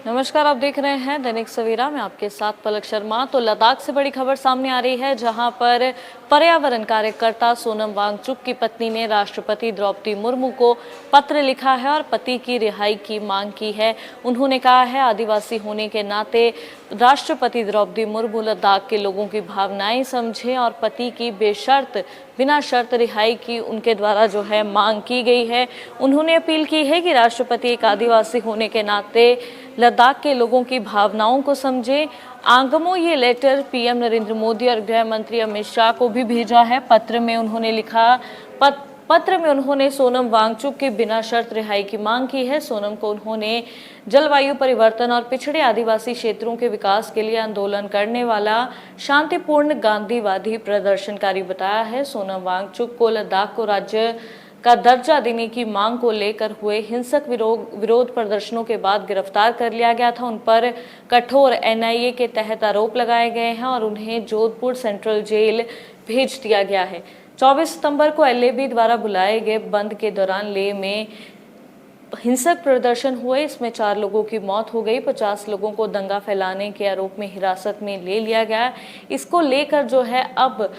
नमस्कार, आप देख रहे हैं दैनिक सवेरा में आपके साथ पलक शर्मा। तो लद्दाख से बड़ी खबर सामने आ रही है, जहां पर पर्यावरण कार्यकर्ता सोनम वांगचुक की पत्नी ने राष्ट्रपति द्रौपदी मुर्मू को पत्र लिखा है और पति की रिहाई की मांग की है। उन्होंने कहा है, आदिवासी होने के नाते राष्ट्रपति द्रौपदी मुर्मू लद्दाख के लोगों की भावनाएं समझें और पति की बिना शर्त रिहाई की उनके द्वारा जो है मांग की गई है। उन्होंने अपील की है कि राष्ट्रपति एक आदिवासी होने के नाते लद्दाख के लोगों की भावनाओं को समझे। आगमो ये लेटर पीएम नरेंद्र मोदी और गृह मंत्री अमित शाह को भी भेजा है। पत्र में उन्होंने सोनम वांगचुक की बिना शर्त रिहाई की मांग की है। सोनम को उन्होंने जलवायु परिवर्तन और पिछड़े आदिवासी क्षेत्रों के विकास के लिए आंदोलन करने वाला शांतिपूर्ण गांधीवादी प्रदर्शनकारी बताया है। सोनम वांगचुक को लद्दाख को राज्य का दर्जा देने की मांग को लेकर हुए हिंसक विरोध प्रदर्शनों के बाद गिरफ्तार कर लिया गया था। उन पर कठोर एनआईए के तहत आरोप लगाए गए हैं और उन्हें जोधपुर सेंट्रल जेल भेज दिया गया है। 24 सितंबर को एलएबी द्वारा बुलाए गए बंद के दौरान लेह में हिंसक प्रदर्शन हुए। इसमें 4 लोगों की मौत हो गई। 50 लोगों को दंगा फैलाने के आरोप में हिरासत में ले लिया गया। इसको लेकर जो है अब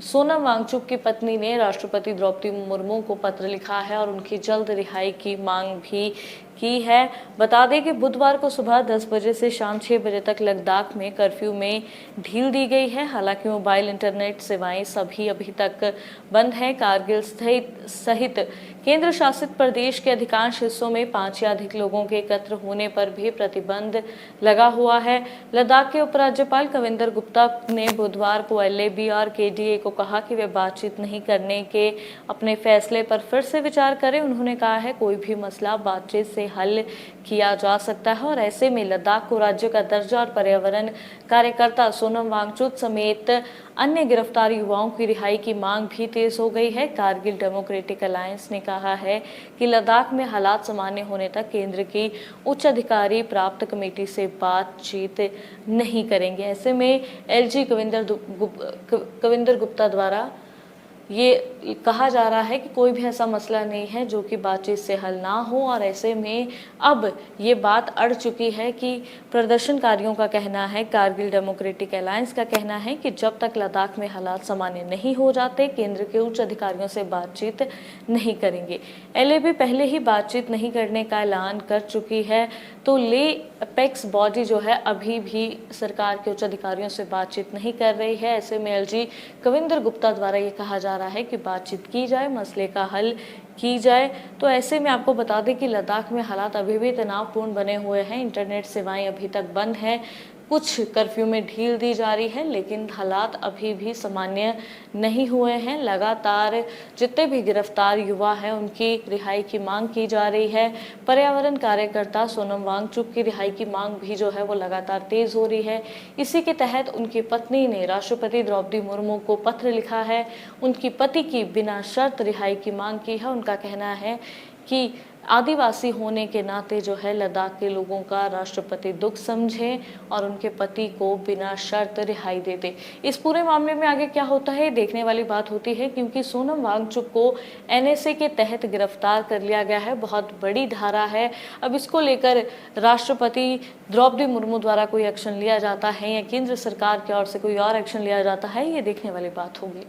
सोनम वांगचुक की पत्नी ने राष्ट्रपति द्रौपदी मुर्मू को पत्र लिखा है और उनकी जल्द रिहाई की मांग भी की है। बता दें कि बुधवार को सुबह 10 बजे से शाम 6 बजे तक लद्दाख में कर्फ्यू में ढील दी गई है। हालांकि मोबाइल इंटरनेट सेवाएं सभी अभी तक बंद हैं। कारगिल सहित केंद्र शासित प्रदेश के अधिकांश हिस्सों में 5 या अधिक लोगों के एकत्र होने पर भी प्रतिबंध लगा हुआ है। लद्दाख के उपराज्यपाल कविंदर गुप्ता ने बुधवार को एलएबी और केडीए को कहा कि वे बातचीत नहीं करने के अपने फैसले पर फिर से विचार करें। उन्होंने कहा है, कोई भी मसला बातचीत से हल किया जा सकता है और ऐसे में लद्दाख को राज्य का दर्जा और पर्यावरण कार्यकर्ता सोनम वांगचुक समेत अन्य गिरफ्तार युवाओं की रिहाई की मांग भी तेज हो गई है। कारगिल डेमोक्रेटिक अलायंस ने कहा है कि लद्दाख में हालात सामान्य होने तक केंद्र की उच्च अधिकारी प्राप्त कमेटी से बातचीत नहीं करेंगे। ऐसे में एलजी कविंदर गुप्ता द्वारा ये कहा जा रहा है कि कोई भी ऐसा मसला नहीं है जो कि बातचीत से हल ना हो और ऐसे में अब ये बात अड़ चुकी है कि प्रदर्शनकारियों का कहना है, कारगिल डेमोक्रेटिक अलायंस का कहना है कि जब तक लद्दाख में हालात सामान्य नहीं हो जाते केंद्र के उच्च अधिकारियों से बातचीत नहीं करेंगे। एलएबी पहले ही बातचीत नहीं करने का ऐलान कर चुकी है, तो ले अपेक्स बॉडी जो है अभी भी सरकार के उच्च अधिकारियों से बातचीत नहीं कर रही है। ऐसे में एलजी कविंदर गुप्ता द्वारा ये कहा जा रहा है कि बातचीत की जाए, मसले का हल की जाए। तो ऐसे में आपको बता दें कि लद्दाख में हालात अभी भी तनावपूर्ण बने हुए हैं। इंटरनेट सेवाएं अभी तक बंद हैं, कुछ कर्फ्यू में ढील दी जा रही है, लेकिन हालात अभी भी सामान्य नहीं हुए हैं। लगातार जितने भी गिरफ्तार युवा हैं उनकी रिहाई की मांग की जा रही है। पर्यावरण कार्यकर्ता सोनम वांगचुक की रिहाई की मांग भी जो है वो लगातार तेज हो रही है। इसी के तहत उनकी पत्नी ने राष्ट्रपति द्रौपदी मुर्मू को पत्र लिखा है, उनकी पति की बिना शर्त रिहाई की मांग की है। उनका कहना है कि आदिवासी होने के नाते जो है लद्दाख के लोगों का राष्ट्रपति दुख समझे और उनके पति को बिना शर्त रिहाई दे दे। इस पूरे मामले में आगे क्या होता है देखने वाली बात होती है, क्योंकि सोनम वांगचुक को एनएसए के तहत गिरफ्तार कर लिया गया है। बहुत बड़ी धारा है। अब इसको लेकर राष्ट्रपति द्रौपदी मुर्मू द्वारा कोई एक्शन लिया जाता है या केंद्र सरकार की ओर से कोई और एक्शन लिया जाता है, ये देखने वाली बात होगी।